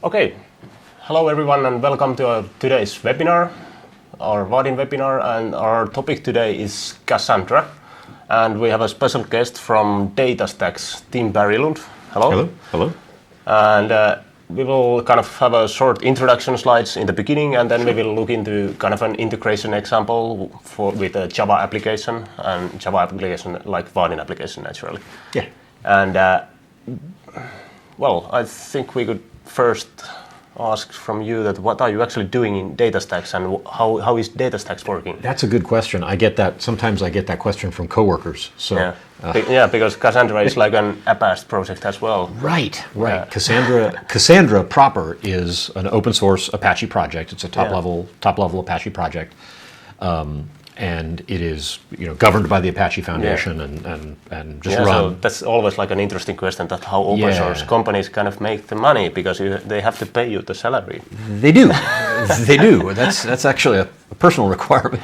Okay, hello everyone and welcome to today's webinar, our Vaadin webinar, and our topic today is Cassandra. And we have a special guest from DataStax, Team Berglund. Hello. Hello. Hello. And we will kind of have a short introduction slides in the beginning, and then we will look into kind of an integration example with a Java application, and Java application like Vaadin application naturally. Yeah. And well, I think we could first ask from you that what are you actually doing in DataStax, and how is DataStax working? That's a good question. I get that. Sometimes I get that question from coworkers. So yeah, because Cassandra is like an Apache project as well. Right. Cassandra proper is an open source Apache project. It's a top level Apache project. And it is, governed by the Apache Foundation and just run. So that's always like an interesting question, that how open source companies kind of make the money, because they have to pay you the salary. They do. They do. That's actually a personal requirement.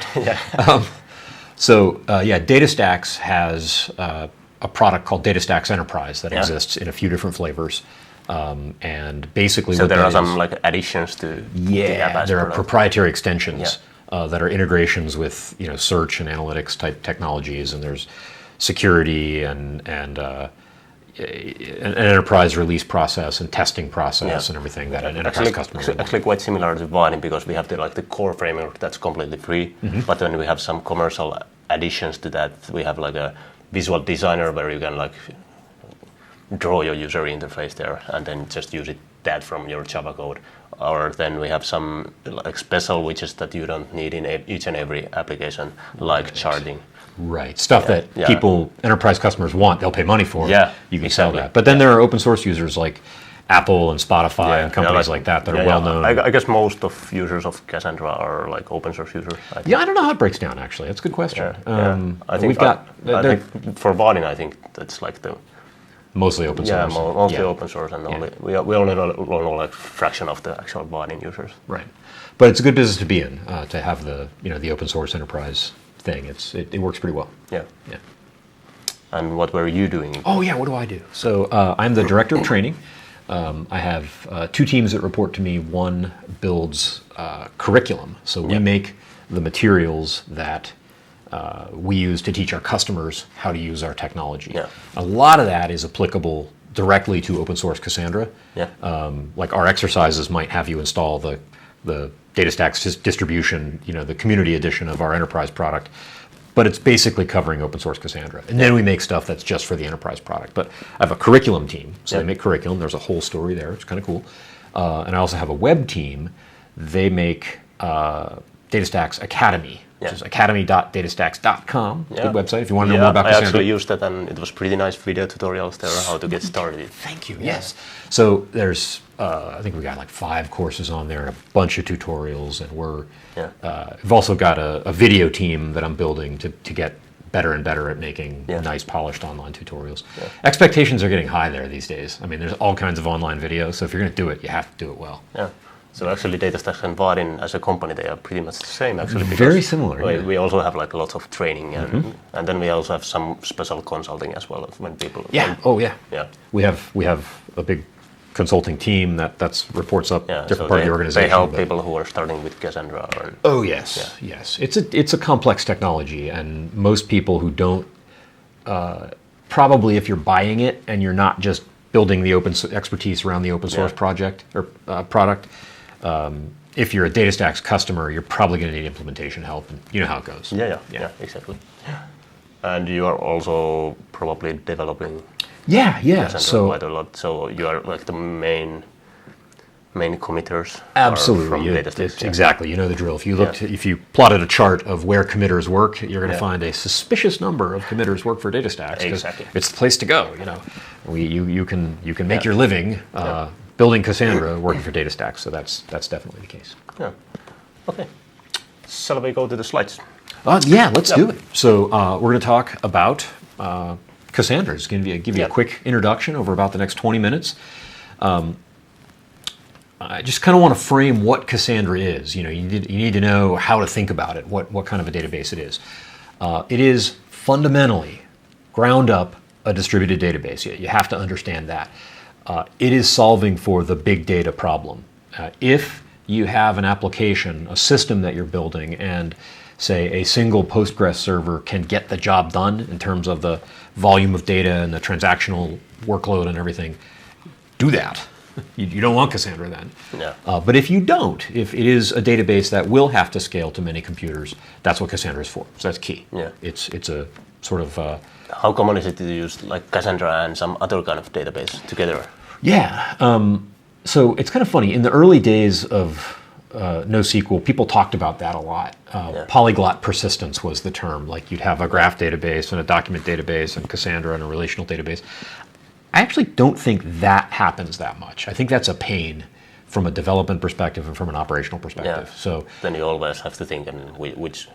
DataStax has a product called DataStax Enterprise that exists in a few different flavors. And basically so there are some like additions to the Apache there are product. proprietary extensions that are integrations with search and analytics type technologies, and there's security and an enterprise release process and testing process and everything that an enterprise customer would want. Actually quite similar to Vaadin, because we have the core framework that's completely free, but then we have some commercial additions to that. We have like a visual designer where you can like draw your user interface there and then just use that from your Java code. Or then we have some like special widgets that you don't need in each and every application, like charting. Right, stuff that enterprise customers want, they'll pay money for. You can sell that. But then there are open source users like Apple and Spotify and companies like that are well known. I guess most of users of Cassandra are like open source users. I don't know how it breaks down actually. That's a good question. I think for Vaadin, I think that's like the mostly open source. Mostly open source, and we only know like fraction of the actual Vaadin users. Right, but it's a good business to be in, to have the open source enterprise thing. It works pretty well. Yeah. And what were you doing? What do I do? So I'm the director of training. I have two teams that report to me. One builds curriculum, so we make the materials that we use to teach our customers how to use our technology. A lot of that is applicable directly to open source Cassandra. Like our exercises might have you install the DataStax distribution, the community edition of our enterprise product, but it's basically covering open source Cassandra. And then we make stuff that's just for the enterprise product. But I have a curriculum team, so they make curriculum. There's a whole story there. It's kind of cool. And I also have a web team. They make DataStax Academy, which is academy.datastax.com. It's a good website if you want to know more about Cassandra. I actually used that, and it was pretty nice video tutorials there on how to get started. Thank you. Yes. So there's, I think we got like 5 courses on there and a bunch of tutorials, and we've also got a video team that I'm building to get better and better at making nice polished online tutorials. Expectations are getting high there these days. I mean, there's all kinds of online videos, so if you're going to do it, you have to do it well. So actually DataStax and Vaadin as a company, they are pretty much the same actually. Very similar. We also have like lots of training, and then we also have some special consulting as well when people. We have a big consulting team that reports up different part of the organization. They help people who are starting with Cassandra. Yes. It's a complex technology, and most people who don't probably, if you're buying it and you're not just building the expertise around the open source project or product. If you're a DataStax customer, you're probably going to need implementation help, and you know how it goes. Yeah, exactly. And you are also probably developing. So quite a lot. So you are like the main committers. Absolutely, from DataStax. Exactly. You know the drill. If you plotted a chart of where committers work, you're going to find a suspicious number of committers work for DataStax. Exactly. It's the place to go. You can make your living building Cassandra working for DataStax. So that's definitely the case. Okay. Shall we go to the slides? Let's do it. So we're going to talk about Cassandra. Just going to give you a quick introduction over about the next 20 minutes. I just kind of want to frame what Cassandra is. You need to know how to think about it, what kind of a database it is. It is fundamentally, ground up, a distributed database. You have to understand that. it is solving for the big data problem. If you have an application, a system that you're building, and say a single Postgres server can get the job done in terms of the volume of data and the transactional workload and everything, do that. You don't want Cassandra then. Yeah. But if you don't, if it is a database that will have to scale to many computers, that's what Cassandra is for. So that's key. Yeah. It's a sort of... How common is it to use like Cassandra and some other kind of database together? Yeah. So it's kind of funny. In the early days of NoSQL, people talked about that a lot. Polyglot persistence was the term. Like you'd have a graph database and a document database and Cassandra and a relational database. I actually don't think that happens that much. I think that's a pain from a development perspective and from an operational perspective. Yeah. So then you always have to think on which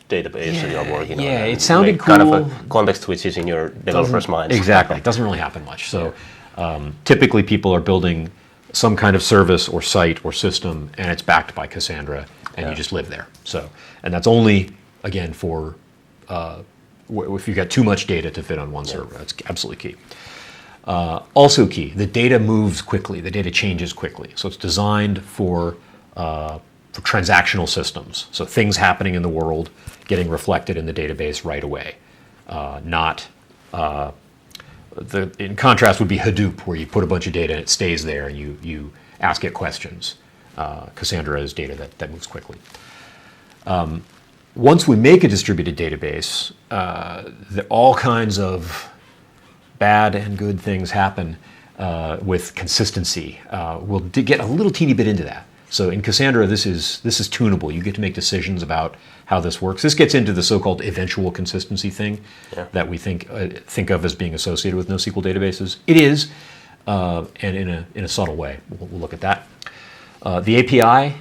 database you are working on. Yeah, it sounded cool. Kind of a context switch is in your developer's mind. Exactly. It doesn't really happen much. So typically people are building some kind of service or site or system, and it's backed by Cassandra, and you just live there. So, and that's only, again, for if you've got too much data to fit on one server. That's absolutely key. Also key, the data moves quickly, the data changes quickly. So it's designed for transactional systems. So things happening in the world getting reflected in the database right away. In contrast would be Hadoop, where you put a bunch of data and it stays there and you ask it questions. Cassandra is data that moves quickly. Once we make a distributed database, all kinds of bad and good things happen with consistency. We'll get a little teeny bit into that. So in Cassandra, this is tunable. You get to make decisions about how this works. This gets into the so-called eventual consistency thing that we think of as being associated with NoSQL databases. It is, and in a subtle way. We'll look at that. The API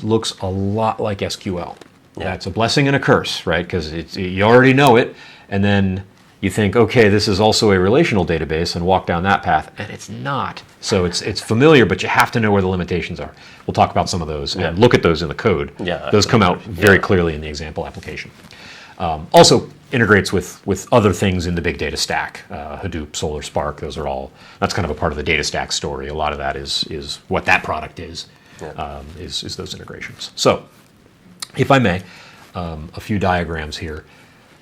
looks a lot like SQL. Yeah. That's a blessing and a curse, right? Because you already know it, and then you think, okay, this is also a relational database, and walk down that path, and it's not. So it's familiar, but you have to know where the limitations are. We'll talk about some of those and look at those in the code. Yeah, those come out very clearly in the example application. Also integrates with other things in the big data stack, Hadoop, Solar, Spark. That's kind of a part of the data stack story. A lot of that is what that product is those integrations. So, if I may, a few diagrams here.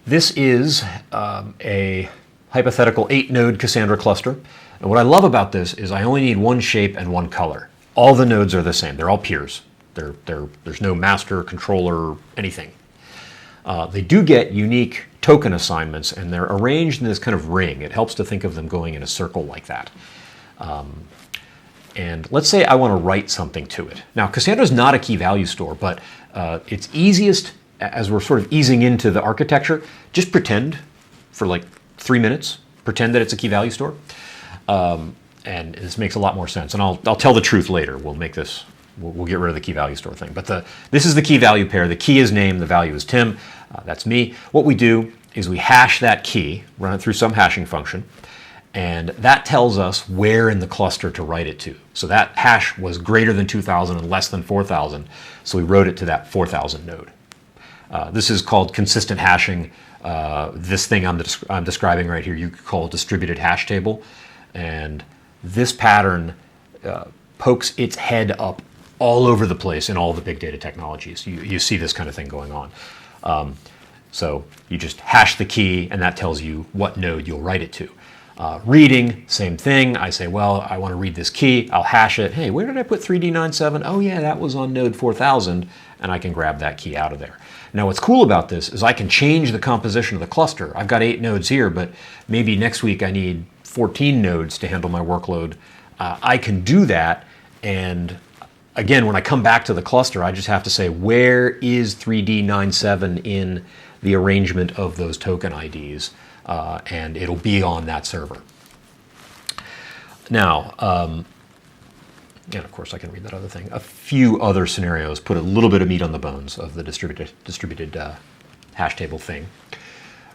This is a hypothetical 8-node Cassandra cluster. And what I love about this is I only need one shape and one color. All the nodes are the same. They're all peers. There's no master, controller, anything. They do get unique token assignments, and they're arranged in this kind of ring. It helps to think of them going in a circle like that. And let's say I want to write something to it. Now, Cassandra is not a key value store, but it's easiest, as we're sort of easing into the architecture, just pretend for like 3 minutes, pretend that it's a key value store. And this makes a lot more sense. And I'll tell the truth later. We'll get rid of the key value store thing. But this is the key value pair. The key is name, the value is Tim. That's me. What we do is we hash that key, run it through some hashing function, and that tells us where in the cluster to write it to. So that hash was greater than 2,000 and less than 4,000, so we wrote it to that 4,000 node. This is called consistent hashing. This thing I'm describing right here, you could call a distributed hash table. And this pattern pokes its head up all over the place in all the big data technologies. You see this kind of thing going on. So you just hash the key, and that tells you what node you'll write it to. Reading, same thing. I say, well, I want to read this key. I'll hash it. Hey, where did I put 3D97? Oh, yeah, that was on node 4000, and I can grab that key out of there. Now, what's cool about this is I can change the composition of the cluster. I've got 8 nodes here, but maybe next week I need 14 nodes to handle my workload. I can do that, and again, when I come back to the cluster, I just have to say, where is 3D97 in the arrangement of those token IDs? And it'll be on that server. Now, and of course I can read that other thing. A few other scenarios put a little bit of meat on the bones of the distributed hash table thing.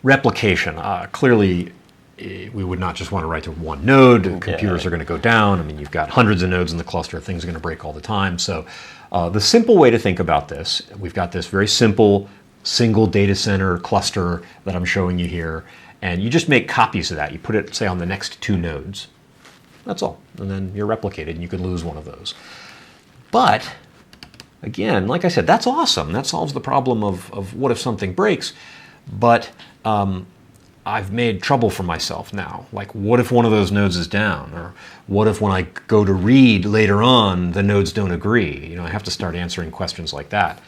Replication. Clearly, we would not just want to write to one node. Computers are going to go down. I mean, you've got hundreds of nodes in the cluster. Things are going to break all the time. So the simple way to think about this, we've got this very simple single data center cluster that I'm showing you here. And you just make copies of that. You put it, say, on the next 2 nodes. That's all. And then you're replicated and you could lose one of those. But again, like I said, that's awesome. That solves the problem of what if something breaks. But I've made trouble for myself now. Like, what if one of those nodes is down? Or what if when I go to read later on, the nodes don't agree? I have to start answering questions like that,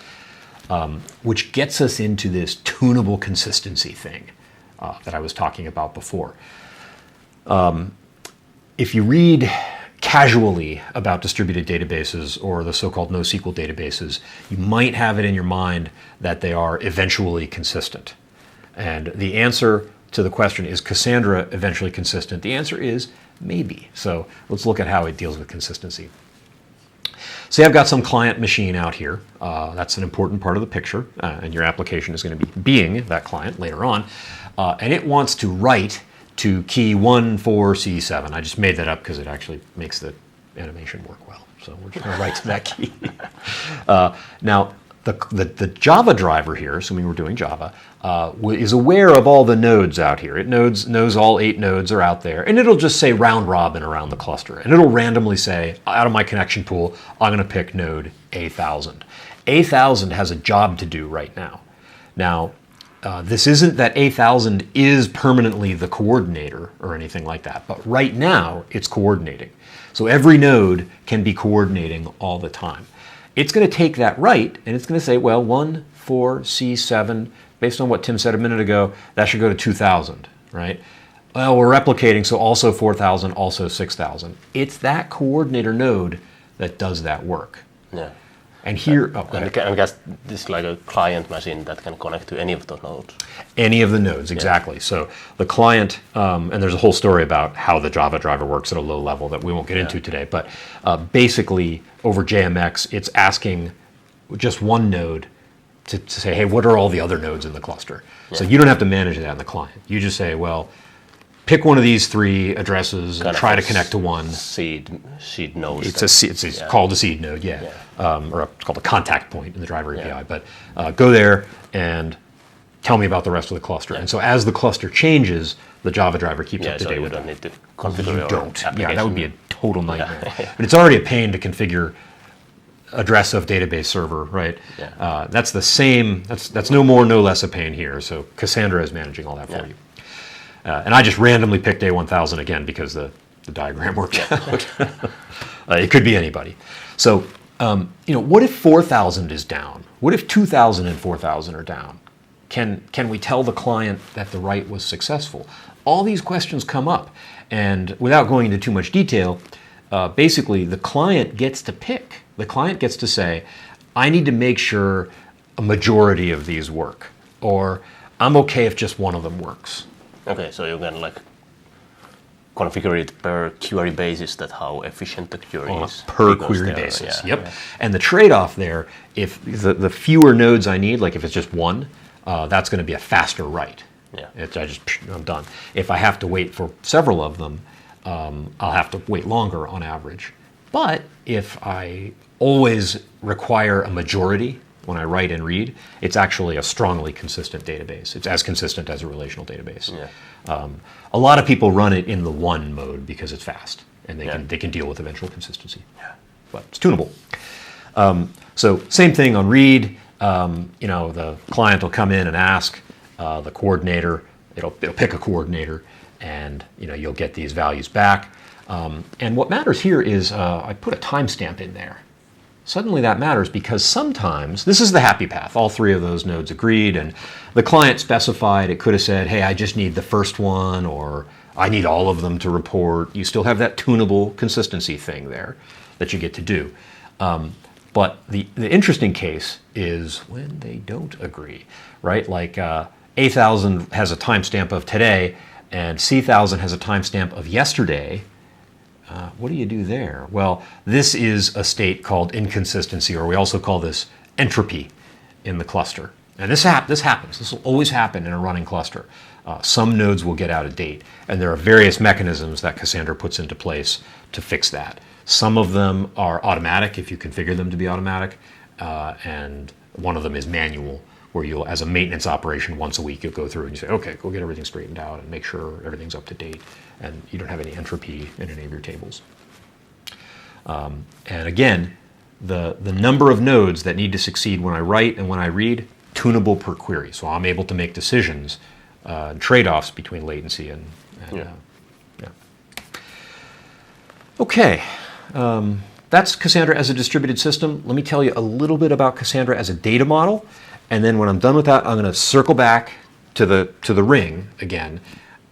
which gets us into this tunable consistency thing that I was talking about before. If you read casually about distributed databases or the so-called NoSQL databases, you might have it in your mind that they are eventually consistent. And the answer to the question, is Cassandra eventually consistent? The answer is maybe. So let's look at how it deals with consistency. Say I've got some client machine out here. That's an important part of the picture, and your application is going to be being that client later on. And it wants to write to key 14C7. I just made that up because it actually makes the animation work well. So we're just going to write to that key. Now, the Java driver here, assuming we're doing Java, is aware of all the nodes out here. It knows all 8 nodes are out there, and it'll just say round robin around the cluster. And it'll randomly say, out of my connection pool, I'm going to pick node A1000. A1000 has a job to do right now. Now, this isn't that A1000 is permanently the coordinator or anything like that, but right now it's coordinating. So every node can be coordinating all the time. It's going to take that right, and it's going to say, well, 14C7, based on what Tim said a minute ago, that should go to 2000, right? Well, we're replicating, so also 4000, also 6000. It's that coordinator node that does that work. Yeah. And here, I guess this is like a client machine that can connect to any of the nodes. Any of the nodes, exactly. Yeah. So the client, and there's a whole story about how the Java driver works at a low level that we won't get into today, but basically over JMX, it's asking just one node to say, hey, what are all the other nodes in the cluster? Yeah. So you don't have to manage that in the client. You just say, well, pick one of these 3 addresses and try to connect to one. Seed node. It's called a seed node, yeah. Or it's called a contact point in the driver API. But go there and tell me about the rest of the cluster. And so as the cluster changes, the Java driver keeps up to date with it. You don't need to configure your application. Yeah, that would be a total nightmare. And it's already a pain to configure address of database server, right? Yeah. That's the same. That's no more, no less a pain here. So Cassandra is managing all that for you. And I just randomly picked A1000 again because the diagram worked out. It could be anybody. So, what if 4000 is down? What if 2000 and 4000 are down? Can we tell the client that the write was successful? All these questions come up. And without going into too much detail, basically the client gets to pick. The client gets to say, I need to make sure a majority of these work. Or I'm okay if just one of them works. Okay, so you can configure it per query basis, that how efficient the query is. Per query basis, yep. Yeah. And the trade-off there, if the fewer nodes I need, like if it's just one, that's going to be a faster write. Yeah. I'm done. If I have to wait for several of them, I'll have to wait longer on average. But if I always require a majority when I write and read, it's actually a strongly consistent database. It's as consistent as a relational database. Yeah. A lot of people run it in the one mode because it's fast, and they can deal with eventual consistency. Yeah. But it's tunable. So same thing on read. The client will come in and ask the coordinator. It'll pick a coordinator, and you'll get these values back. And what matters here is I put a timestamp in there. Suddenly that matters because sometimes, this is the happy path, all 3 of those nodes agreed, and the client specified, it could have said, hey, I just need the first one, or I need all of them to report. You still have that tunable consistency thing there that you get to do. But the interesting case is when they don't agree, right? Like A1000 has a timestamp of today, and C1000 has a timestamp of yesterday. What do you do there? Well, this is a state called inconsistency, or we also call this entropy in the cluster. And this happens. This will always happen in a running cluster. Some nodes will get out of date, and there are various mechanisms that Cassandra puts into place to fix that. Some of them are automatic if you configure them to be automatic, and one of them is manual, where you'll, as a maintenance operation, once a week, you'll go through and you say, okay, go get everything straightened out and make sure everything's up to date and you don't have any entropy in any of your tables. And again, the number of nodes that need to succeed when I write and when I read, tunable per query. So I'm able to make decisions, trade-offs between latency and yeah. Okay, that's Cassandra as a distributed system. Let me tell you a little bit about Cassandra as a data model, and then when I'm done with that, I'm going to circle back to the ring again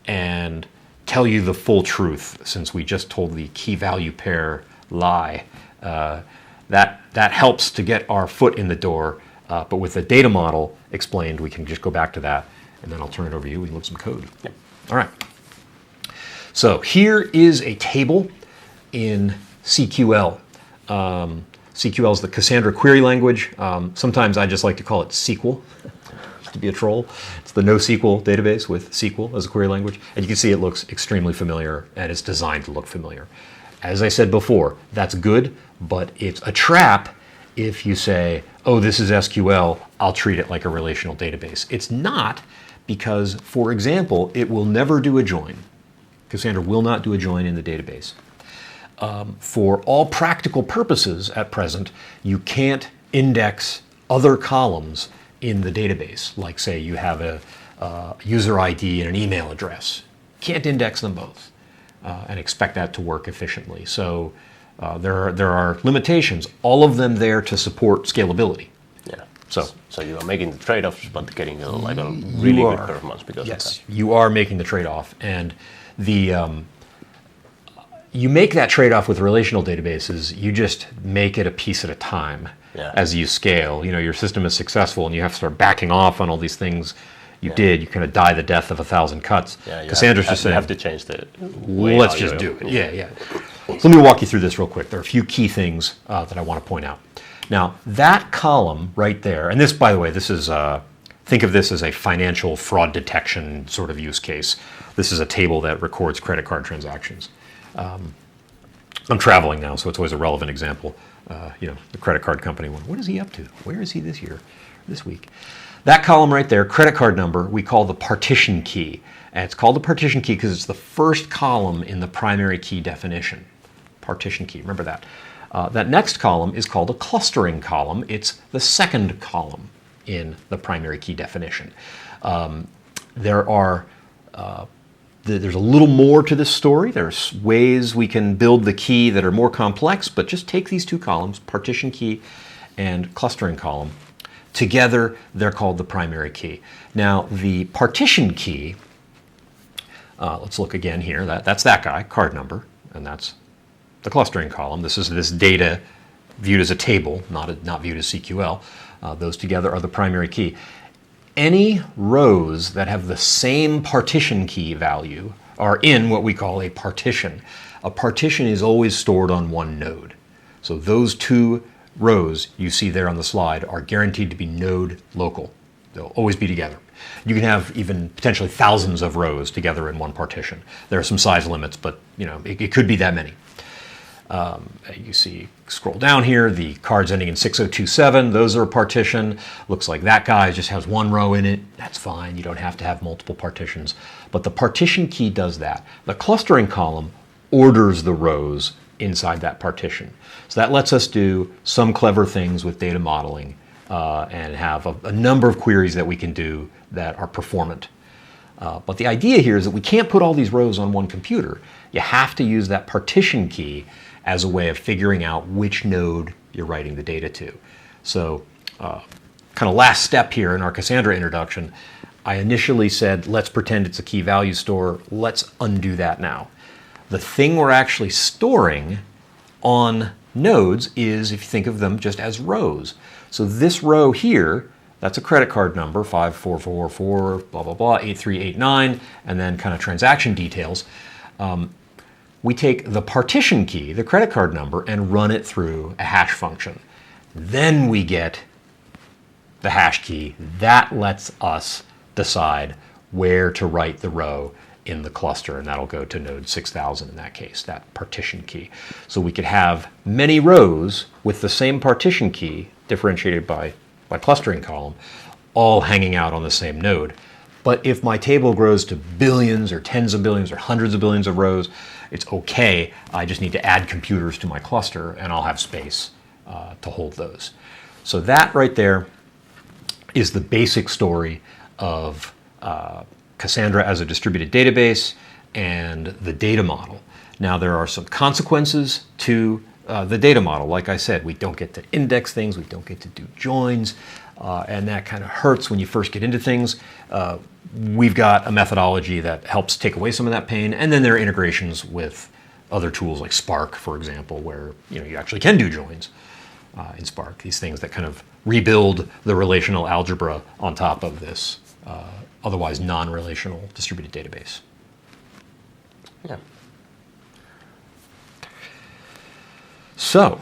and tell you the full truth, since we just told the key value pair lie. That helps to get our foot in the door, but with the data model explained, we can just go back to that, and then I'll turn it over to you. We can look at some code. Yep. All right. So here is a table in CQL. CQL is the Cassandra query language. Sometimes I just like to call it SQL, to be a troll. It's the NoSQL database with SQL as a query language. And you can see it looks extremely familiar, and it's designed to look familiar. As I said before, that's good, but it's a trap if you say, oh, this is SQL, I'll treat it like a relational database. It's not, because, for example, it will never do a join. Cassandra will not do a join in the database. For all practical purposes at present, you can't index other columns in the database. Like, say, you have a user ID and an email address. Can't index them both and expect that to work efficiently. So there are limitations, all of them there to support scalability. Yeah. So you are making the trade-offs, but getting a really good performance because of that. Yes, you are making the trade-off, and you make that trade-off with relational databases. You just make it a piece at a time as you scale. You know, your system is successful, and you have to start backing off on all these things you did. You kind of die the death of 1,000 cuts. Cassandra's just saying, you have to change the let's just do it. Yeah. So let me walk you through this real quick. There are a few key things that I want to point out. Now, that column right there, and this, by the way, this is, think of this as a financial fraud detection sort of use case. This is a table that records credit card transactions. I'm traveling now, so it's always a relevant example. The credit card company one. What is he up to? Where is he this year, this week? That column right there, credit card number, we call the partition key. And it's called the partition key because it's the first column in the primary key definition. Partition key, remember that. That next column is called a clustering column. It's the second column in the primary key definition. There's a little more to this story. There's ways we can build the key that are more complex, but just take these two columns, partition key and clustering column. Together, they're called the primary key. Now, the partition key, let's look again here. That's that guy, card number, and that's the clustering column. This is this data viewed as a table, not viewed as CQL. Those together are the primary key. Any rows that have the same partition key value are in what we call a partition. A partition is always stored on one node. So those two rows you see there on the slide are guaranteed to be node local. They'll always be together. You can have even potentially thousands of rows together in one partition. There are some size limits, but it could be that many. You see, scroll down here, the cards ending in 6027, those are a partition. Looks like that guy just has one row in it. That's fine. You don't have to have multiple partitions. But the partition key does that. The clustering column orders the rows inside that partition. So that lets us do some clever things with data modeling and have a number of queries that we can do that are performant. But the idea here is that we can't put all these rows on one computer. You have to use that partition key as a way of figuring out which node you're writing the data to. So kind of last step here in our Cassandra introduction, I initially said, let's pretend it's a key value store. Let's undo that now. The thing we're actually storing on nodes is, if you think of them just as rows. So this row here, that's a credit card number, 5444, blah, blah, blah, 8389, and then kind of transaction details. We take the partition key, the credit card number, and run it through a hash function. Then we get the hash key. That lets us decide where to write the row in the cluster, and that'll go to node 6000 in that case, that partition key. So we could have many rows with the same partition key, differentiated by clustering column, all hanging out on the same node. But if my table grows to billions or tens of billions or hundreds of billions of rows, it's okay. I just need to add computers to my cluster, and I'll have space to hold those. So that right there is the basic story of Cassandra as a distributed database and the data model. Now, there are some consequences to the data model. Like I said, we don't get to index things, we don't get to do joins, and that kind of hurts when you first get into things. We've got a methodology that helps take away some of that pain, and then there are integrations with other tools like Spark, for example, where you actually can do joins in Spark. These things that kind of rebuild the relational algebra on top of this otherwise non-relational distributed database. Yeah. So,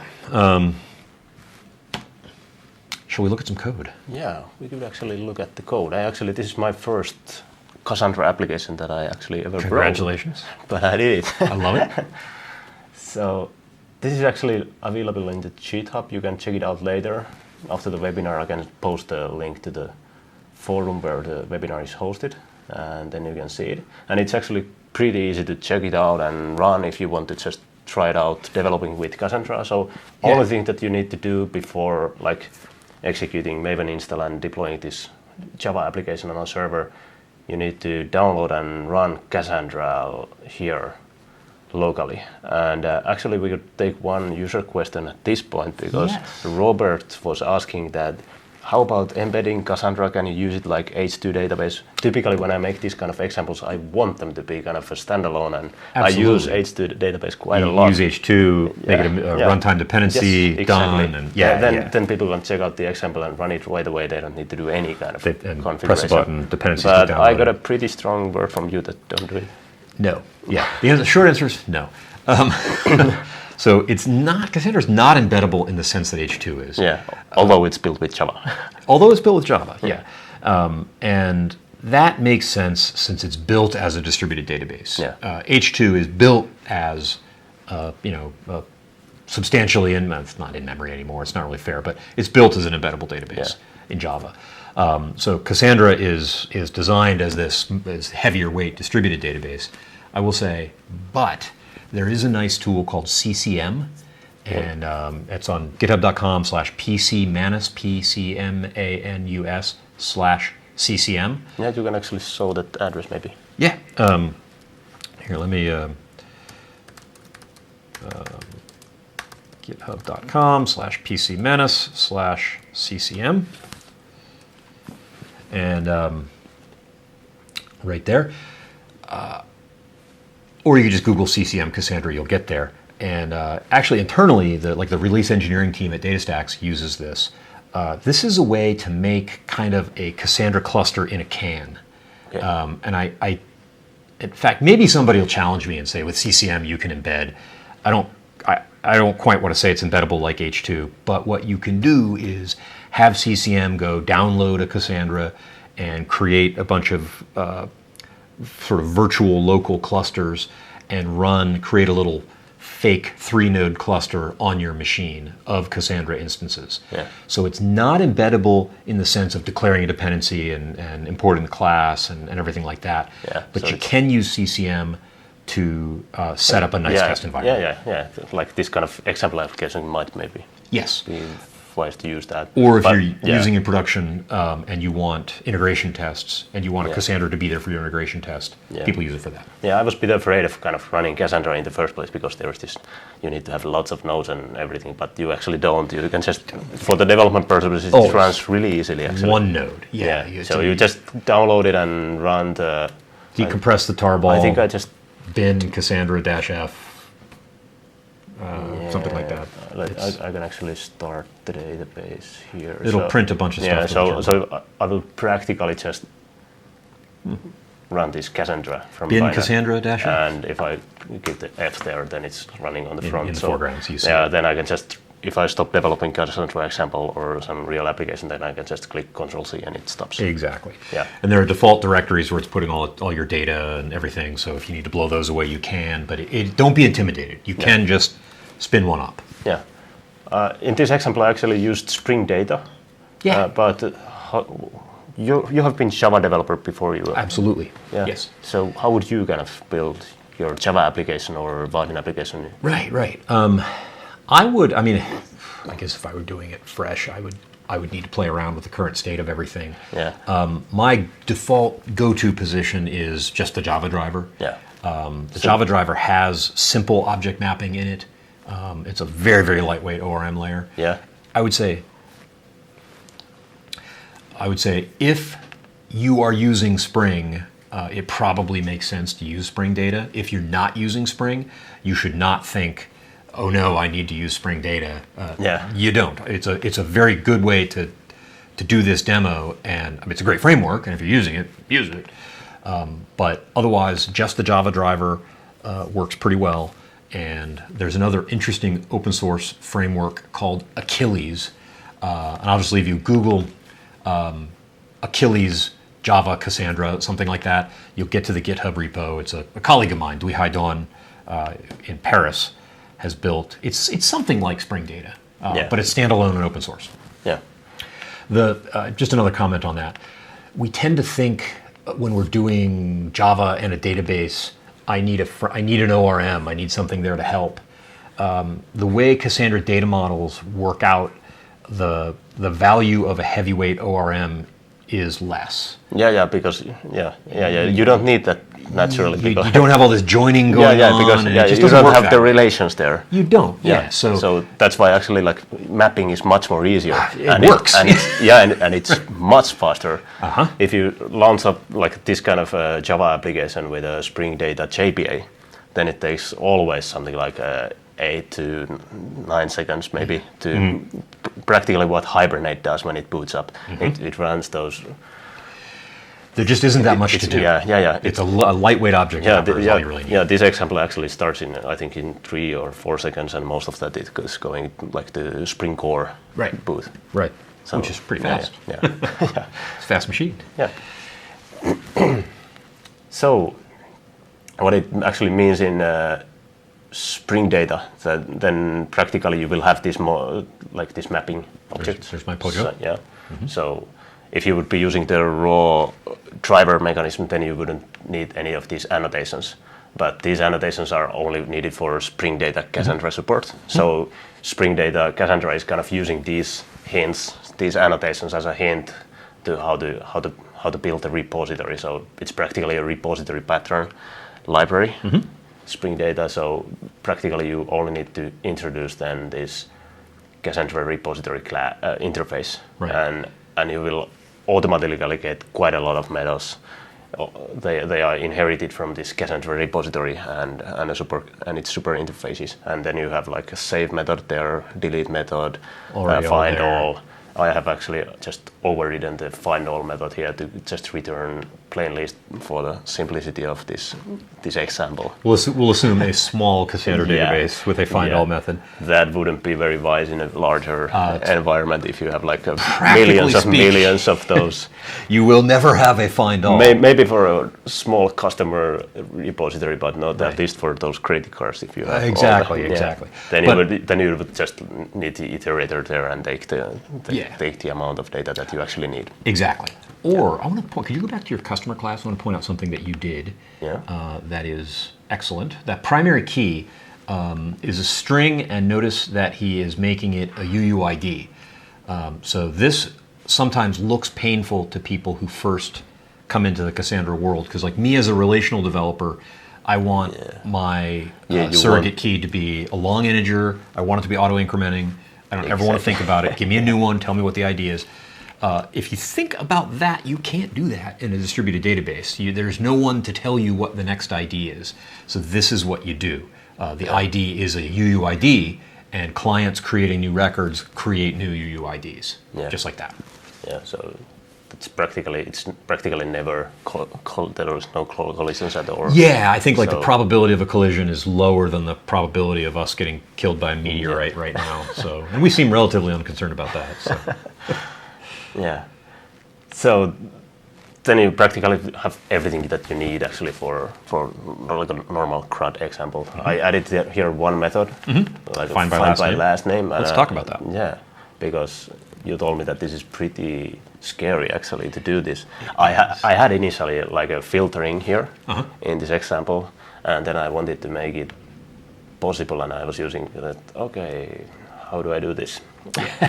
shall we look at some code? Yeah, we could actually look at the code. This is my first Cassandra application that I actually ever wrote. Congratulations. But I did it. I love it. So this is actually available in the GitHub. You can check it out later. After the webinar, I can post a link to the forum where the webinar is hosted, and then you can see it. And it's actually pretty easy to check it out and run if you want to just try it out developing with Cassandra. So only thing that you need to do before executing Maven install and deploying this Java application on a server, you need to download and run Cassandra here locally. And actually we could take one user question at this point, because Robert was asking that, how about embedding Cassandra? Can you use it like H2 database? Typically when I make these kind of examples, I want them to be kind of a standalone, and Absolutely. I use H2 database quite a lot. Use H2, make it a runtime dependency, yes, done, exactly. and then people can check out the example and run it right away. They don't need to do any kind of configuration. Press a button, dependencies But get I downloaded. got a pretty strong word from you that don't do it. No. Yeah. The short answer is no. So it's not, Cassandra's not embeddable in the sense that H2 is. Yeah, although it's built with Java. Although it's built with Java, yeah. And that makes sense since it's built as a distributed database. Yeah. H2 is built as, substantially it's not in memory anymore, it's not really fair, but it's built as an embeddable database in Java. So Cassandra is designed as this heavier weight distributed database, I will say, but there is a nice tool called CCM, and it's on github.com/PCManus, PCManus/CCM. Yeah, you can actually show that address maybe. Yeah. Here, let me github.com/PCManus/CCM. And right there. Or you could just Google CCM Cassandra, you'll get there. And actually internally, the release engineering team at DataStax uses this. This is a way to make kind of a Cassandra cluster in a can. Okay. And I, in fact, maybe somebody will challenge me and say, with CCM you can embed. I don't quite want to say it's embeddable like H2, but what you can do is have CCM go download a Cassandra and create a bunch of sort of virtual local clusters and create a little fake 3-node cluster on your machine of Cassandra instances. Yeah. So it's not embeddable in the sense of declaring a dependency and importing the class and everything like that. Yeah, but so you can use CCM to set up a nice test environment. Yeah. Like this kind of example application might maybe Yes. be wise to use that. Or if you're using in production and you want integration tests and you want a Yeah. Cassandra to be there for your integration test, people use it for that. Yeah, I was a bit afraid of kind of running Cassandra in the first place, because there is this, you need to have lots of nodes and everything, but you actually don't. You can just, for the development purposes, it runs really easily actually. One node. So you just download it and run the... Decompress the tarball. I think I just... bin Cassandra-F, something like that. I can actually start the database here. It'll print a bunch of stuff. Yeah, so I will practically just run this Cassandra from bin Binance. Cassandra-F. And if I give the F there, then it's running on the front. In the foreground, so you see then I can just, if I stop developing Cassandra example or some real application, then I can just click Ctrl-C and it stops. Exactly. Yeah. And there are default directories where it's putting all your data and everything. So if you need to blow those away, you can. But don't be intimidated. You can just spin one up. Yeah. In this example, I actually used Spring Data. Yeah. But you have been Java developer before you. Absolutely. Yeah. Yes. So how would you kind of build your Java application or Vaadin application? Right. I guess if I were doing it fresh, I would need to play around with the current state of everything. Yeah. My default go-to position is just the Java driver. Yeah. The Java driver has simple object mapping in it. It's a very, very lightweight ORM layer. Yeah. I would say if you are using Spring, it probably makes sense to use Spring Data. If you're not using Spring, you should not think, oh no, I need to use Spring Data. You don't. It's a very good way to do this demo, and it's a great framework, and if you're using it, use it. But otherwise, just the Java driver works pretty well. And there's another interesting open source framework called Achilles. And I'll just leave you Google Achilles Java Cassandra, something like that. You'll get to the GitHub repo. It's a colleague of mine, Dwi Haidon, in Paris, has built. It's something like Spring Data, but it's standalone and open source. Yeah. Just another comment on that. We tend to think when we're doing Java and a database, I need an ORM. I need something there to help. The way Cassandra data models work out, the value of a heavyweight ORM is less. Because you don't need that naturally. You don't have all this joining going on. Because it just you doesn't don't work have that the way. relations there. You don't. Yeah. So that's why actually like mapping is much more easier. It works. And it's much faster. If you launch up like this kind of Java application with a Spring Data JPA, then it takes always something like 8 to 9 seconds maybe to practically what Hibernate does when it boots up. It runs those. There just isn't that much to do. Yeah. It's a lightweight object. All you really need. Yeah, this example actually starts I think in 3 or 4 seconds, and most of that is going like the Spring Core boot. Right. So, which is pretty fast. Yeah. It's a fast machine. Yeah. So, what it actually means in Spring Data, that then practically you will have this more like this mapping object. There's my Pojo. So, So if you would be using the raw driver mechanism, then you wouldn't need any of these annotations. But these annotations are only needed for Spring Data Cassandra support. So Spring Data Cassandra is kind of using these hints, these annotations as a hint to how to build a repository. So it's practically a repository pattern library, Spring Data. So practically you only need to introduce then this Cassandra repository interface, and you will automatically get quite a lot of methods. They are inherited from this Cassandra repository and its super interfaces. And then you have like a save method there, delete method, find all. I have actually just overridden the find all method here to just return plain list for the simplicity of this example. We'll assume a small Cassandra database with a find all method. That wouldn't be very wise in a larger environment if you have like millions of those. You will never have a find all. Maybe for a small customer repository, but not at least for those credit cards. If you have exactly. Then you would just need the iterator there and take the amount of data that you actually need. Exactly. Or I want to point. Could you go back to your customer class? I want to point out something that you did. That is excellent. That primary key is a string, and notice that he is making it a UUID. So this sometimes looks painful to people who first come into the Cassandra world, because like me as a relational developer, I want my surrogate key to be a long integer. I want it to be auto-incrementing. I don't ever want to think about it. Give me a new one. Tell me what the ID is. If you think about that, you can't do that in a distributed database. There's no one to tell you what the next ID is. So this is what you do. The ID is a UUID, and clients creating new records create new UUIDs, just like that. Yeah, so it's practically never there is no collisions at all. Yeah, I think the probability of a collision is lower than the probability of us getting killed by a meteorite right now. So, and we seem relatively unconcerned about that. So. Yeah. So then you practically have everything that you need actually for like a normal CRUD example. I added here one method, like find by last name. Let's talk about that. Yeah, because you told me that this is pretty scary actually to do this. I had initially like a filtering here in this example, and then I wanted to make it possible, and I was using that. Okay, how do I do this?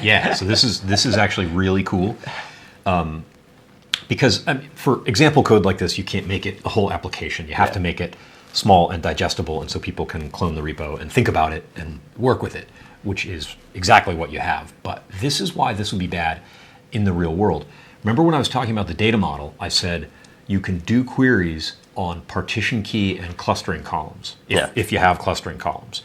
Yeah. So this is actually really cool. Because I mean, for example code like this, you can't make it a whole application. You have to make it small and digestible, and so people can clone the repo and think about it and work with it, which is exactly what you have. But this is why this would be bad in the real world. Remember when I was talking about the data model, I said you can do queries on partition key and clustering columns if you have clustering columns.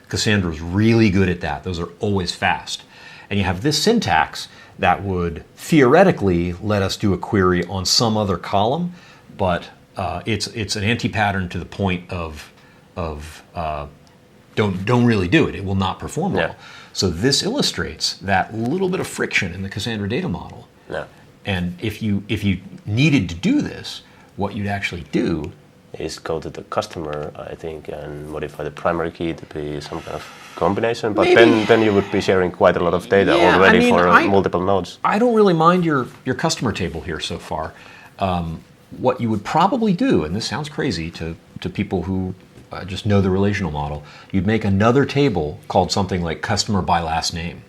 Cassandra is really good at that. Those are always fast. And you have this syntax that would theoretically let us do a query on some other column, but it's an anti-pattern to the point of don't really do it. It will not perform well. So this illustrates that little bit of friction in the Cassandra data model. Yeah. And if you needed to do this, what you'd actually do is go to the customer, I think, and modify the primary key to be some kind of combination. But then you would be sharing quite a lot of data already for multiple nodes. I don't really mind your customer table here so far. What you would probably do, and this sounds crazy to people who just know the relational model, you'd make another table called something like customer by last name.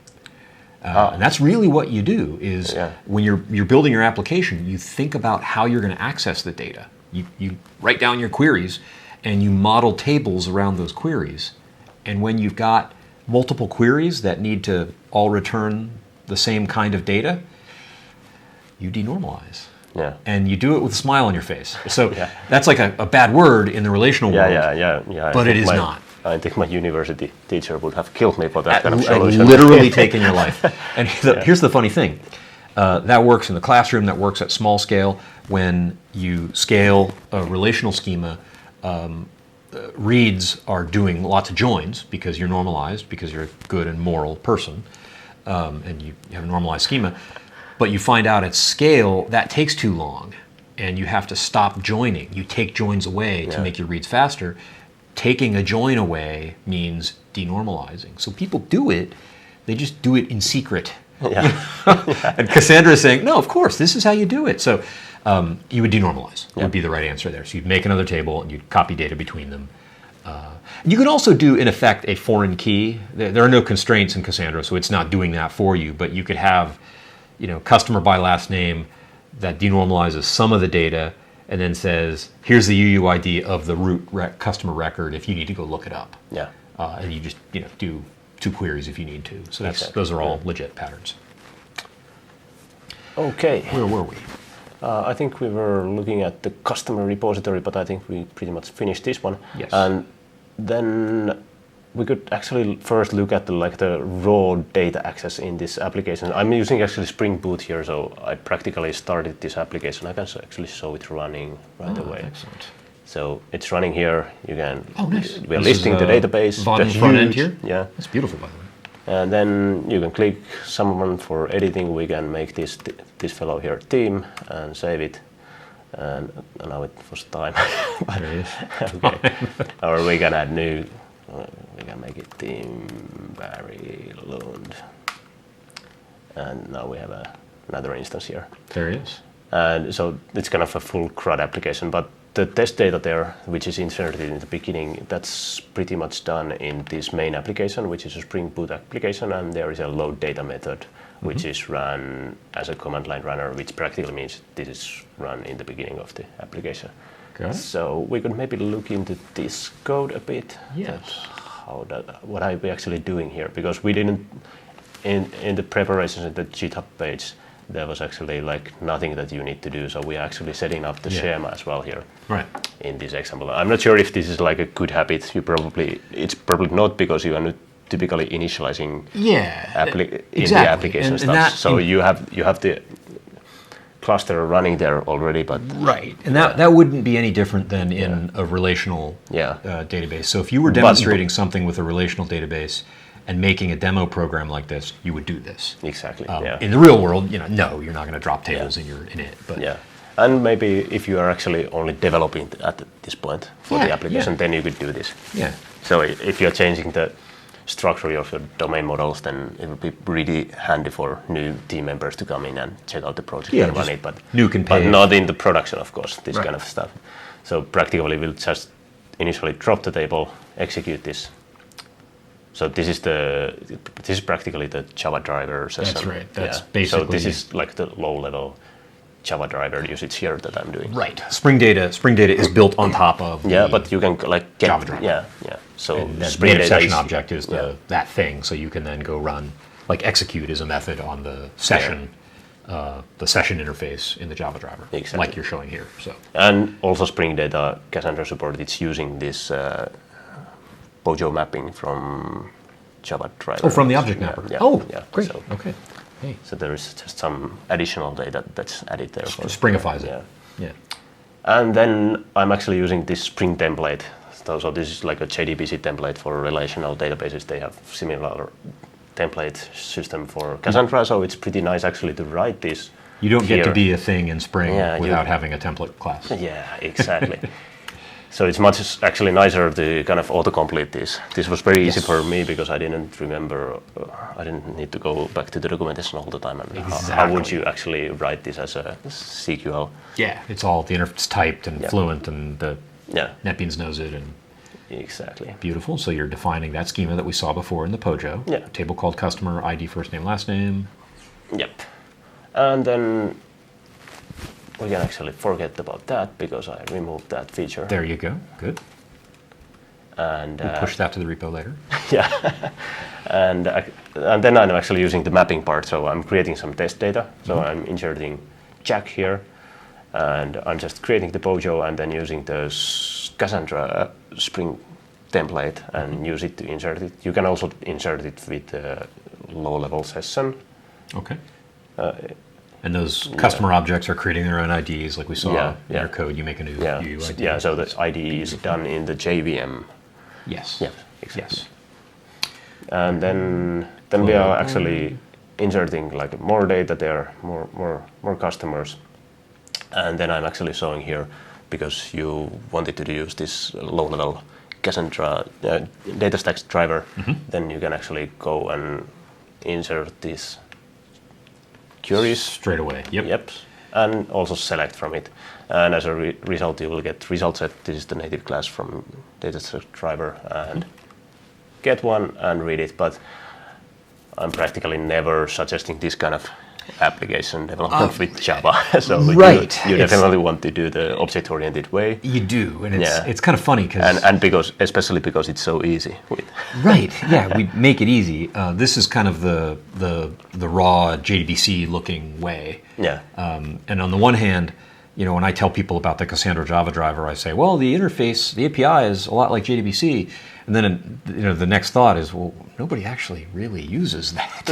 And that's really what you do is when you're building your application, you think about how you're going to access the data. You write down your queries and you model tables around those queries. And when you've got multiple queries that need to all return the same kind of data, you denormalize. Yeah. And you do it with a smile on your face. So that's like a bad word in the relational world. Yeah. But it is not. I think my university teacher would have killed me for that kind of solution. Literally taken your life. And here's the funny thing. That works in the classroom, that works at small scale. When you scale a relational schema, reads are doing lots of joins because you're normalized, because you're a good and moral person, and you have a normalized schema. But you find out at scale that takes too long, and you have to stop joining. You take joins away to make your reads faster. Taking a join away means denormalizing. So people do it, they just do it in secret. And Cassandra is saying, no, of course, this is how you do it. So you would denormalize, would be the right answer there. So you'd make another table and you'd copy data between them. You could also do, in effect, a foreign key. There are no constraints in Cassandra, so it's not doing that for you, but you could have customer by last name that denormalizes some of the data and then says, here's the UUID of the root customer record if you need to go look it up. Yeah. And you just do 2 queries if you need to. So those are all legit patterns. Okay. Where were we? I think we were looking at the customer repository, but I think we pretty much finished this one. Yes. And then we could actually first look at the raw data access in this application. I'm using actually Spring Boot here, so I practically started this application. I can actually show it running right away. Excellent. So it's running here. You can. Oh, nice. We are listing the database. Vaadin front end here. Yeah. That's beautiful, by the way. And then you can click someone for editing. We can make this fellow here team and save it. And now it was time. There it is. Okay. Or we can add new. We can make it team Berglund. And now we have another instance here. There it is. And so it's kind of a full CRUD application, but the test data there, which is inserted in the beginning, that's pretty much done in this main application, which is a Spring Boot application, and there is a load data method, which is run as a command line runner, which practically means this is run in the beginning of the application. Got it. So we could maybe look into this code a bit. Yes. What are we actually doing here? Because we didn't, in the preparations at the GitHub page, there was actually nothing that you need to do. So we are actually setting up the schema as well here. Right. In this example. I'm not sure if this is a good habit. It's probably not, because you are not typically initializing in the application stuff. So you have the cluster running there already, but right, and that wouldn't be any different than in a relational database. So if you were demonstrating something with a relational database and making a demo program like this, you would do this. Exactly. In the real world, no, you're not going to drop tables in it. But and maybe if you are actually only developing at this point for the application, then you could do this. Yeah. So if you're changing the structure of your domain models, then it would be really handy for new team members to come in and check out the project and run it. But nuke and pave. But not in the production, of course, this Right. kind of stuff. So practically, we'll just initially drop the table, execute this. So this is practically the Java driver session. That's right. That's basically. So this is like the low-level Java driver usage here that I'm doing. Right. Spring Data is built on top of. Yeah, the but you can like get Java driver. Yeah. So And that Spring native Data session is, object is that thing, so you can then go run, like execute is a method on the session, the session interface in the Java driver, Exactly. like you're showing here. So And also Spring Data Cassandra support. It's using this Pojo mapping from Java driver. from the object mapper. Great. So, Okay. Hey, so there is just some additional data that's added there. Springifies it. Yeah. Yeah. And then I'm actually using this Spring template. So this is like a JDBC template for relational databases. They have similar template system for Cassandra, so it's pretty nice actually to write this. You don't get to here. be a thing in Spring Yeah, without having a template class. Yeah, exactly. So it's much actually nicer to kind of autocomplete this. This was very easy for me because I didn't remember, I didn't need to go back to the documentation all the time. And how would you actually write this as a SQL? Yeah, it's all the interface typed and fluent, and the NetBeans knows it, and exactly. beautiful. So you're defining that schema that we saw before in the Pojo. Yeah. A table called customer ID first name last name. Yep. And then we can actually forget about that because I removed that feature. There you go. Good. And We'll push that to the repo later. yeah. And then I'm actually using the mapping part. So I'm creating some test data. So I'm inserting Jack here. And I'm just creating the Pojo and then using the Cassandra Spring template and use it to insert it. You can also insert it with a low-level session. Okay. And those customer objects are creating their own IDs, like we saw in your code. You make a new UID. Yeah, so the ID is done in the JVM. Yes. Yeah, exactly. Yes. And then we are actually inserting like more data there, more customers. And then I'm actually showing here, because you wanted to use this low-level Cassandra DataStax driver, then you can actually go and insert these queries. Straight away. Yep. Yep. And also select from it. And as a result, you will get result set. This is the native class from DataStax driver. And get one and read it. But I'm practically never suggesting this kind of application development with Java. So you definitely want to do the object-oriented way. You do, and it's kind of funny because especially because it's so easy. Right. Yeah, we make it easy. This is kind of the raw JDBC looking way. Yeah. And on the one hand, when I tell people about the Cassandra Java driver, I say, well, the interface, the API is a lot like JDBC. And then, the next thought is, well, nobody actually really uses that,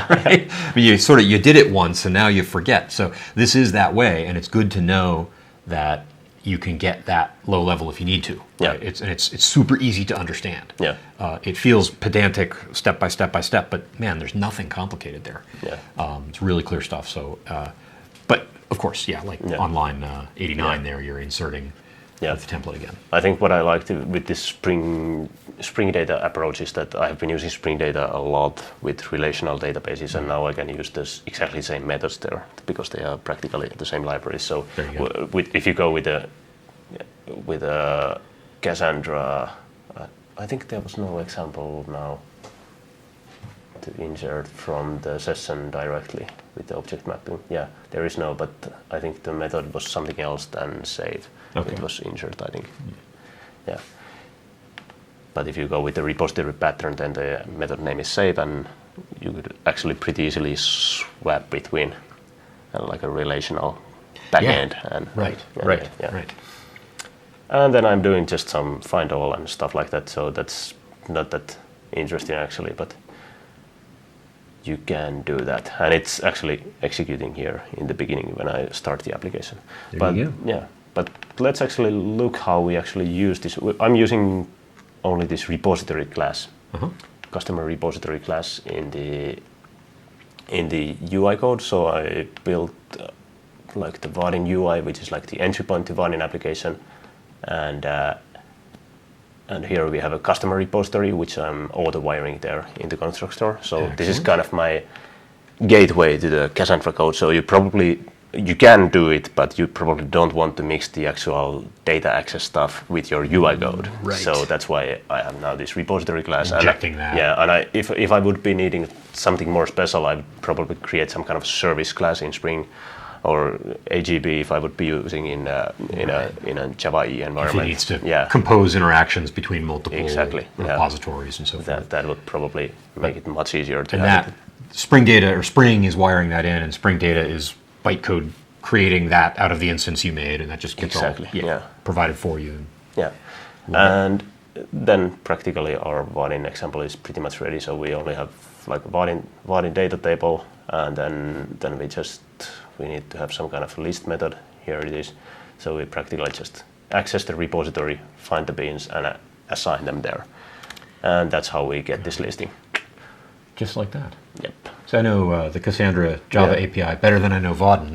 right? I mean, you did it once and now you forget. So this is that way, and it's good to know that you can get that low level if you need to. Right? Yeah. It's super easy to understand. Yeah. It feels pedantic, step by step by step, but man, there's nothing complicated there. Yeah. It's really clear stuff. So, but of course, on line 89 there, you're inserting. The template again. I think what I liked with this Spring Data approach is that I have been using Spring Data a lot with relational databases, and now I can use this exactly same methods there because they are practically the same libraries. So if you go with a Cassandra, I think there was no example now to insert from the session directly with the object mapping. Yeah, there is no, but I think the method was something else than save. Okay. It was insert, I think. Yeah. But if you go with the repository pattern, then the method name is save, and you could actually pretty easily swap between like a relational backend. Right. And then I'm doing just some find all and stuff like that. So that's not that interesting actually, but you can do that, and it's actually executing here in the beginning when I start the application. There you go. Yeah. But let's actually look how we actually use this. I'm using only this repository class, customer repository class in the UI code. So I built like the Vaadin UI, which is like the entry point to Vaadin application, and And here we have a customer repository, which I'm auto-wiring there in the constructor. So this is kind of my gateway to the Cassandra code. So you can do it, but you probably don't want to mix the actual data access stuff with your UI code. Right. So that's why I have now this repository class. Injecting that. Yeah, and if I would be needing something more special, I'd probably create some kind of service class in Spring or AGB if I would be using in a Java EE environment. If it needs to compose interactions between multiple repositories and so forth. That would probably make it much easier to and have that Spring Data or Spring is wiring that in, and Spring Data is bytecode creating that out of the instance you made, and that just gets all provided for you. Yeah, and then practically our Vaadin example is pretty much ready. So we only have like Vaadin data table, and then we need to have some kind of list method. Here it is. So we practically just access the repository, find the beans, and assign them there. And that's how we get this listing. Just like that. Yep. So I know the Cassandra Java API better than I know Vaadin.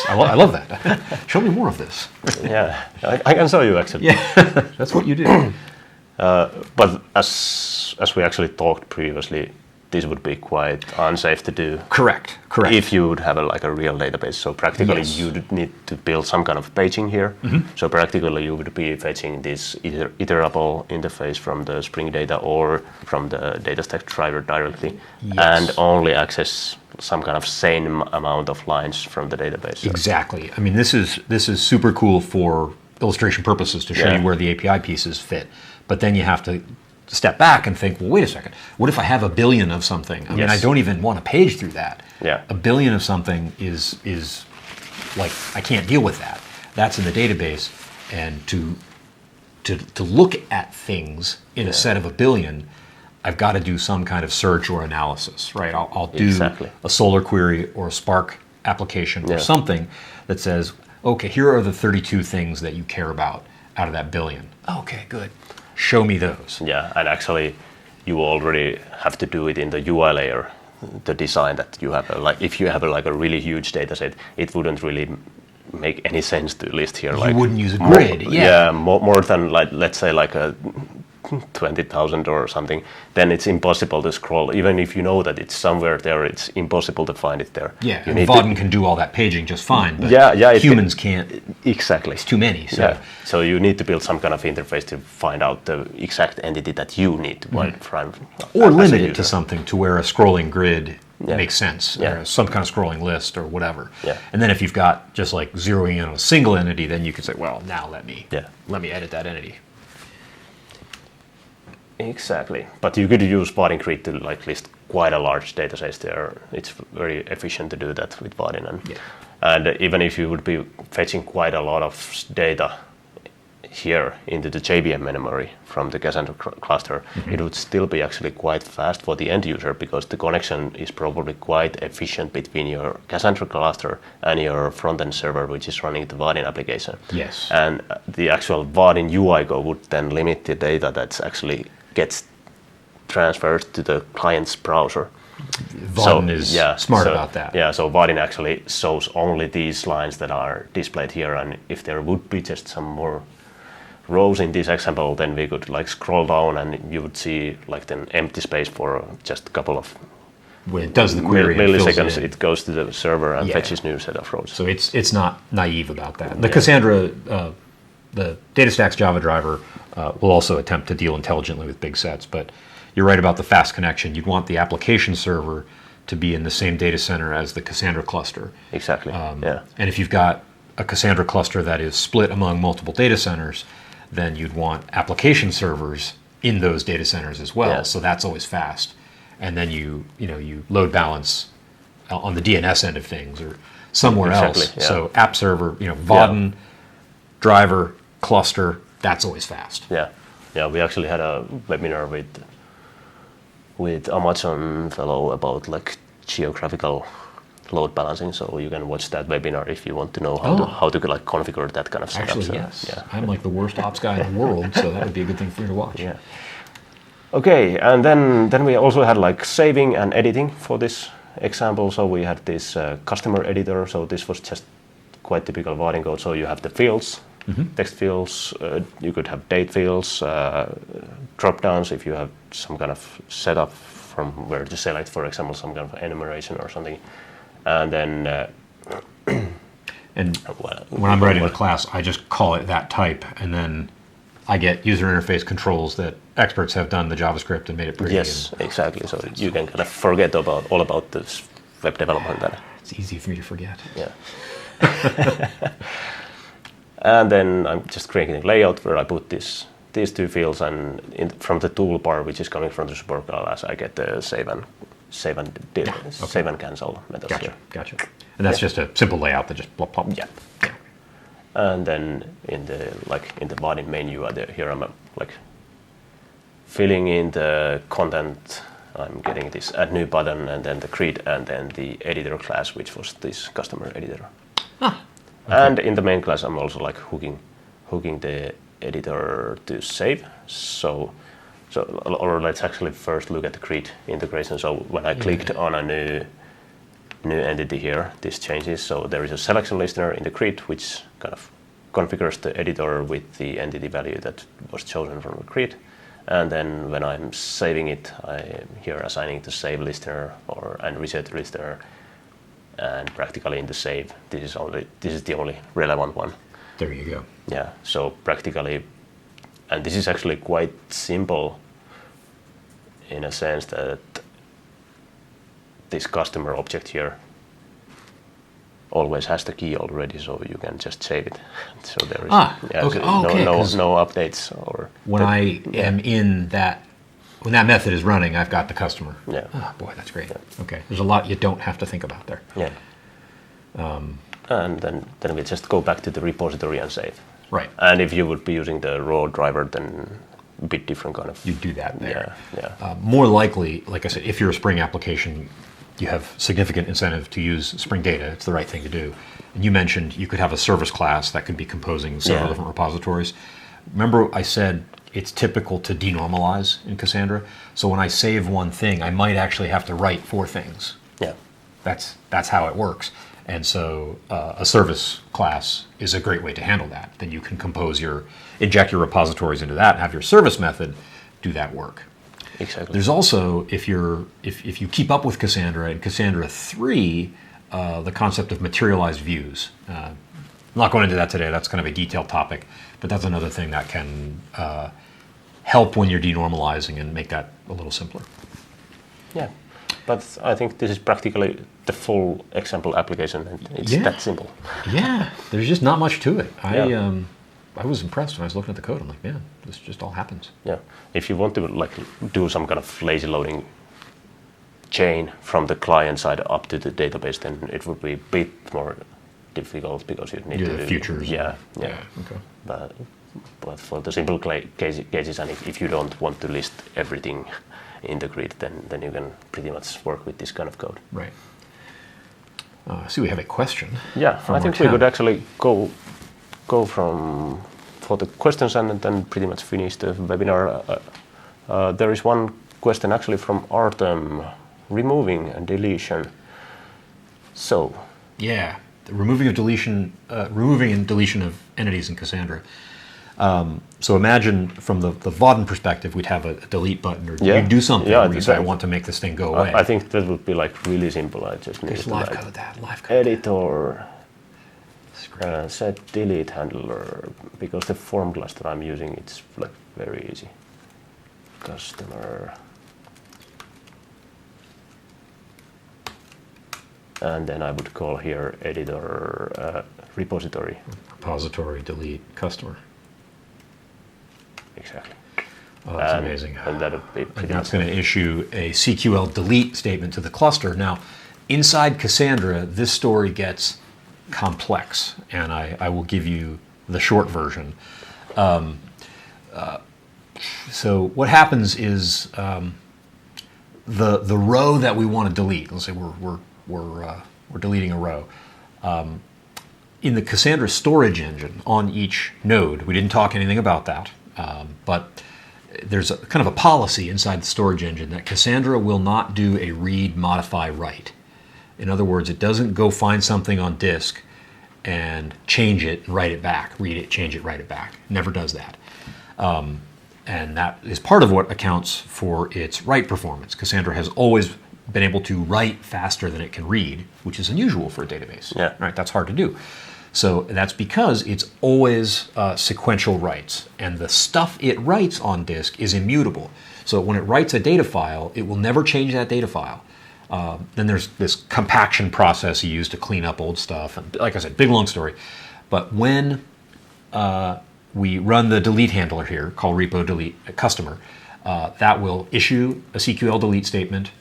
I love that. Show me more of this. Yeah, I can show you actually. Yeah, that's what you do. But as we actually talked previously, this would be quite unsafe to do. Correct. If you would have a real database. So practically you would need to build some kind of paging here. Mm-hmm. So practically you would be fetching this either iterable interface from the Spring Data or from the DataStax driver directly, and only access some kind of same amount of lines from the database. So. Exactly. I mean, this is super cool for illustration purposes to show you where the API pieces fit. But then you have to step back and think, well, wait a second. What if I have a billion of something? I mean, I don't even want to page through that. Yeah. A billion of something is like, I can't deal with that. That's in the database. And to look at things in a set of a billion, I've got to do some kind of search or analysis, right? I'll do a Solr query or a Spark application or something that says, okay, here are the 32 things that you care about out of that billion. Okay, good. Show me those. Yeah, and actually, you already have to do it in the UI layer, the design that you have. If you have a really huge data set, it wouldn't really make any sense to list here. You wouldn't use a grid, more than let's say a 20,000 or something. Then it's impossible to scroll. Even if you know that it's somewhere there, it's impossible to find it there. Yeah, and Vaadin can do all that paging just fine, but humans can't. Exactly. It's too many. So you need to build some kind of interface to find out the exact entity that you need to find. Or limit it to something to where a scrolling grid makes sense, or some kind of scrolling list or whatever. Yeah. And then if you've got just zeroing in on a single entity, then you can say, well, now let me edit that entity. Exactly, but you could use Vaadin Grid to list quite a large data set there. It's very efficient to do that with Vaadin, and even if you would be fetching quite a lot of data here into the JVM memory from the Cassandra cluster, it would still be actually quite fast for the end user because the connection is probably quite efficient between your Cassandra cluster and your front-end server, which is running the Vaadin application. Yes. And the actual Vaadin UI code would then limit the data that's actually gets transferred to the client's browser. Vaadin is smart about that. Yeah, so Vaadin actually shows only these lines that are displayed here, and if there would be just some more rows in this example, then we could scroll down and you would see an empty space for just a couple of when it does the query, milliseconds. It goes to the server and fetches new set of rows. So it's not naive about that. The Cassandra, the DataStax Java driver will also attempt to deal intelligently with big sets, but you're right about the fast connection. You'd want the application server to be in the same data center as the Cassandra cluster. Exactly. And if you've got a Cassandra cluster that is split among multiple data centers, then you'd want application servers in those data centers as well. So that's always fast. And then you load balance on the DNS end of things or somewhere else. So app server, Vaadin, driver, cluster, that's always fast. Yeah. We actually had a webinar with Amazon fellow about geographical load balancing, so you can watch that webinar if you want to know how to configure that kind of setup. Actually, yes. I'm the worst ops guy in the world, so that would be a good thing for you to watch. Yeah. Okay, and then we also had saving and editing for this example. So we had this customer editor. So this was just quite typical Vaadin code. So you have the fields text fields. You could have date fields, drop downs if you have some kind of setup from where to select, for example, some kind of enumeration or something. And then and when I'm writing a class, I just call it that type, and then I get user interface controls that experts have done the JavaScript and made it pretty. Yes, exactly. So you can kind of forget all about this web development then. It's easy for me to forget. Yeah. And then I'm just creating a layout where I put these two fields, and from the toolbar, which is coming from the support class, I get the save and cancel methods here. Gotcha. And that's just a simple layout that just plop plop. Yeah. And then in the Vaadin menu, here I'm filling in the content. I'm getting this add new button, and then the grid, and then the editor class, which was this customer editor. Okay. And in the main class, I'm also hooking the editor to save. So let's actually first look at the grid integration. So when I clicked on a new entity here, this changes. So there is a selection listener in the grid, which kind of configures the editor with the entity value that was chosen from the grid. And then when I'm saving it, I'm here assigning the save listener and reset listener. And practically in the save, this is the only relevant one. There you go. Yeah. So practically, and this is actually quite simple in a sense that this customer object here always has the key already, so you can just save it. So there is no updates or when I am in that. When that method is running, I've got the customer. Yeah. Oh, boy, that's great. Yeah. Okay. There's a lot you don't have to think about there. Yeah. And then we just go back to the repository and save. Right. And if you would be using the raw driver, then a bit different kind of... You do that there. Yeah. More likely, like I said, if you're a Spring application, you have significant incentive to use Spring data. It's the right thing to do. And you mentioned you could have a service class that could be composing several different repositories. Remember I said it's typical to denormalize in Cassandra. So when I save one thing, I might actually have to write 4 things. Yeah. That's how it works. And so a service class is a great way to handle that. Then you can inject your repositories into that and have your service method do that work. Exactly. There's also, if you keep up with Cassandra, in Cassandra 3, the concept of materialized views. I'm not going into that today. That's kind of a detailed topic. But that's another thing that can help when you're denormalizing and make that a little simpler. Yeah, but I think this is practically the full example application, and it's that simple. Yeah, there's just not much to it. I was impressed when I was looking at the code. I'm like, man, this just all happens. Yeah, if you want to do some kind of lazy loading chain from the client side up to the database, then it would be a bit more difficult because you need to do futures. Yeah. Okay. But for the simple cases, and if you don't want to list everything in the grid, then you can pretty much work with this kind of code. Right. So we have a question. Yeah, I think we could actually go for the questions and then pretty much finish the webinar. There is one question actually from Artem, removing and deletion. So. Yeah. Removing and deletion of entities in Cassandra. So imagine from the Vaadin perspective, we'd have a delete button, or you'd do something where you say, I want to make this thing go away. I think that would be really simple. I just need to live code editor, set delete handler, because the form cluster I'm using, it's very easy. Customer. And then I would call here editor repository. Repository delete customer. Exactly. Oh, that's amazing. And that would be pretty. And that's going to issue a CQL delete statement to the cluster. Now, inside Cassandra, this story gets complex, and I will give you the short version. So what happens is the row that we want to delete. Let's say we're deleting a row. In the Cassandra storage engine on each node, we didn't talk anything about that, but there's a kind of a policy inside the storage engine that Cassandra will not do a read, modify, write. In other words, it doesn't go find something on disk and change it and write it back, read it, change it, write it back. Never does that. And that is part of what accounts for its write performance. Cassandra has always been able to write faster than it can read, which is unusual for a database. Yeah. Right? That's hard to do. So that's because it's always sequential writes, and the stuff it writes on disk is immutable. So when it writes a data file, it will never change that data file. Then there's this compaction process you use to clean up old stuff. And like I said, big long story. But when we run the delete handler here, call repo delete customer, that will issue a CQL delete statement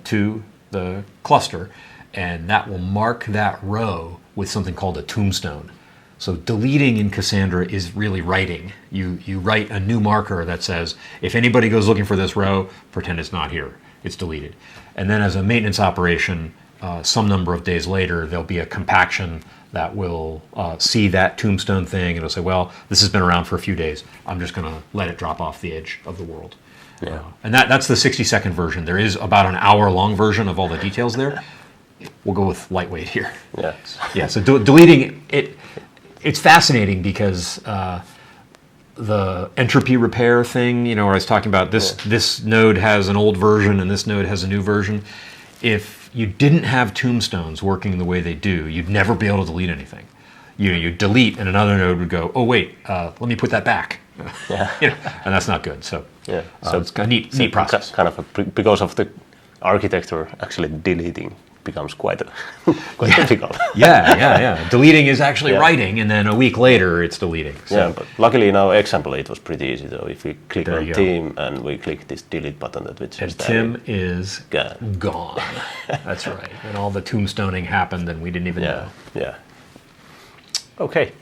to the cluster, and that will mark that row with something called a tombstone. So deleting in Cassandra is really writing. You write a new marker that says, if anybody goes looking for this row, pretend it's not here. It's deleted. And then as a maintenance operation, some number of days later, there'll be a compaction that will see that tombstone thing, and it'll say, well, this has been around for a few days. I'm just going to let it drop off the edge of the world. Yeah. And that's the 60-second version. There is about an hour-long version of all the details there. We'll go with lightweight here. Yeah. Yeah, so deleting it, it's fascinating because the entropy repair thing, where I was talking about this node has an old version and this node has a new version. If you didn't have tombstones working the way they do, you'd never be able to delete anything. You delete and another node would go, oh wait, let me put that back. Yeah. And that's not good. So yeah. so it's a neat process. Kind of because of the architecture, actually deleting becomes quite difficult. Yeah. Deleting is actually writing, and then a week later it's deleting. So. Yeah, but luckily in our example it was pretty easy. So if we click There on you go. Tim and we click this delete button, that which And Tim is gone. gone. That's right. And all the tombstoning happened, and we didn't even know. Yeah. Okay.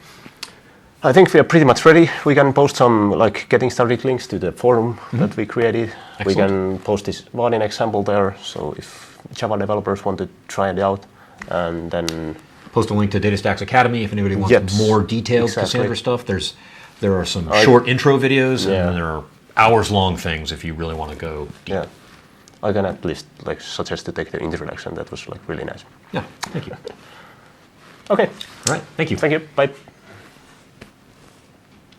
I think we are pretty much ready. We can post some getting started links to the forum that we created. Excellent. We can post this Vaadin example there. So if Java developers want to try it out, and then Post a link to DataStax Academy if anybody wants Yes, more detailed exactly. Cassandra stuff. There are some short intro videos, Yeah. and then there are hours-long things if you really want to go deep. yeah, I can at least suggest to take the introduction. That was really nice. Yeah, thank you. Okay, All right, thank you. thank you. Bye.